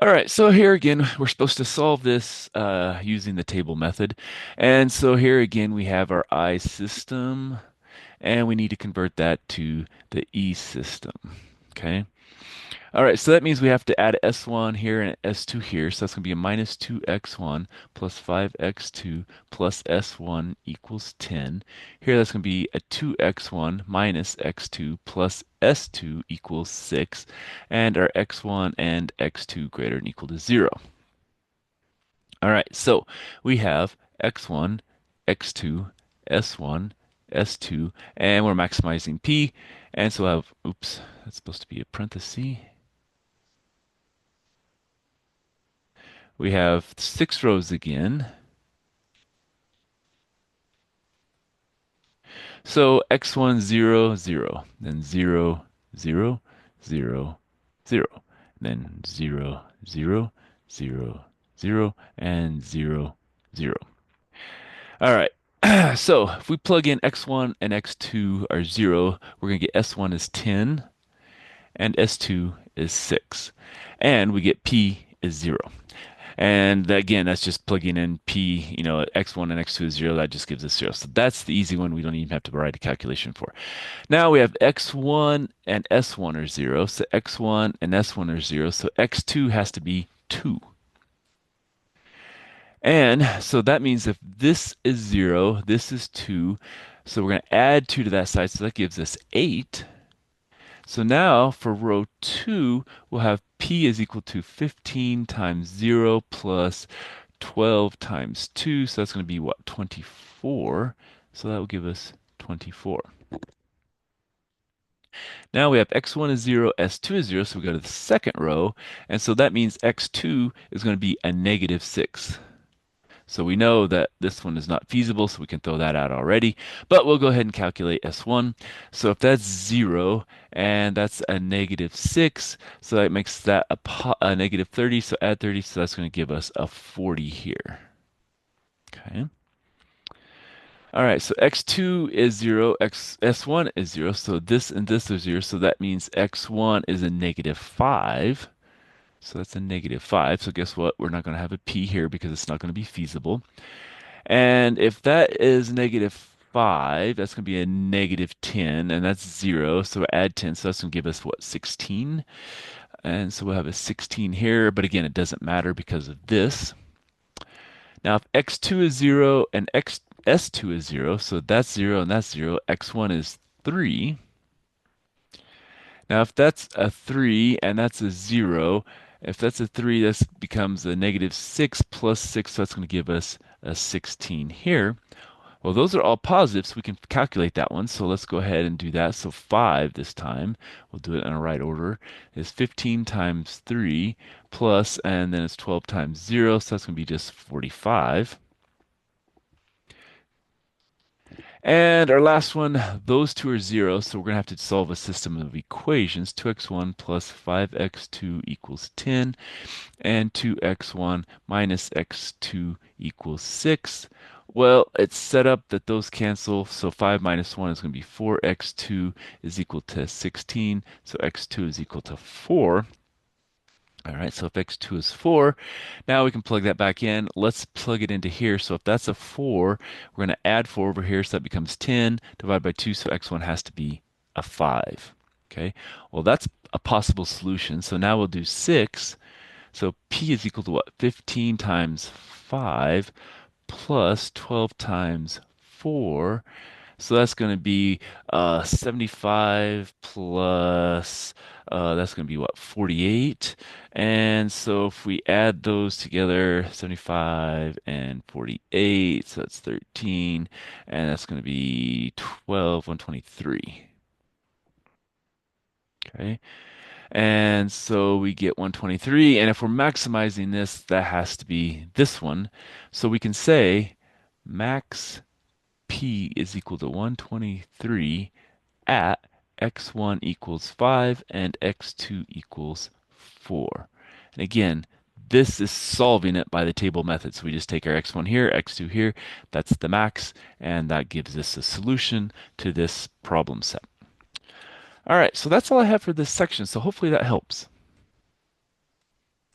All right, so here again, we're supposed to solve this using the table method. And so here again, we have our I system, and we need to convert that to the E system. Okay. All right, so that means we have to add S1 here and S2 here. So that's going to be a minus 2x1 plus 5x2 plus S1 equals 10. Here that's going to be a 2x1 minus x2 plus S2 equals 6. And our x1 and x2 greater than equal to 0. All right, so we have x1, x2, s1, s2, and we're maximizing p. And so I have, oops, that's supposed to be a parenthesis. We have 6 rows again. So x1, 0, 0, then 0, 0, 0, 0, then 0, 0, 0, 0, and 0, 0. All right. So if we plug in x1 and x2 are 0, we're going to get s1 is 10 and s2 is 6. And we get p is 0. And again, that's just plugging in P, X1 and X2 is 0. That just gives us 0. So that's the easy one we don't even have to write a calculation for. Now we have X1 and S1 are 0. So X1 and S1 are 0. So X2 has to be 2. And so that means if this is 0, this is 2. So we're going to add 2 to that side. So that gives us 8. So now for row 2, we'll have P is equal to 15 times 0 plus 12 times 2. So that's going to be what? 24. So that will give us 24. Now we have x1 is 0, s2 is 0. So we go to the second row. And so that means x2 is going to be a negative 6. So we know that this one is not feasible, so we can throw that out already. But we'll go ahead and calculate S1. So if that's 0 and that's a negative 6, so that makes that a negative 30. So add 30, so that's going to give us a 40 here. Okay. All right, so x2 is 0, s1 is 0. So this and this are 0. So that means x1 is a negative 5. So that's a negative 5. So guess what? We're not going to have a p here because it's not going to be feasible. And if that is negative 5, that's going to be a negative 10, and that's 0. So add 10, so that's going to give us what, 16? And so we'll have a 16 here, but again, it doesn't matter because of this. Now, if x2 is 0 and s2 is 0, so that's 0 and that's 0, x1 is 3. Now, if that's a 3 and that's a 0, if that's a 3, this becomes a negative 6 plus 6, so that's going to give us a 16 here. Well, those are all positive, so we can calculate that one. So let's go ahead and do that. So 5 this time, we'll do it in a right order, is 15 times 3 plus, and then it's 12 times 0, so that's going to be just 45. And our last one, those two are 0, so we're going to have to solve a system of equations. 2x1 plus 5x2 equals 10, and 2x1 minus x2 equals 6. Well, it's set up that those cancel, so 5 minus 1 is going to be 4. X2 is equal to 16, so x2 is equal to 4. All right, so if x2 is 4, now we can plug that back in. Let's plug it into here. So if that's a 4, we're going to add 4 over here, so that becomes 10 divided by 2, so x1 has to be a 5. Okay, well, that's a possible solution. So now we'll do 6. So P is equal to what? 15 times 5 plus 12 times 4. So that's going to be 75 plus, that's going to be what, 48? And so if we add those together, 75 and 48, so that's 13, and that's going to be 12, 123. Okay. And so we get 123. And if we're maximizing this, that has to be this one. So we can say max P is equal to 123 at x1 equals 5 and x2 equals 4. And again, this is solving it by the table method. So we just take our x1 here, x2 here, that's the max, and that gives us a solution to this problem set. All right, so that's all I have for this section. So hopefully that helps.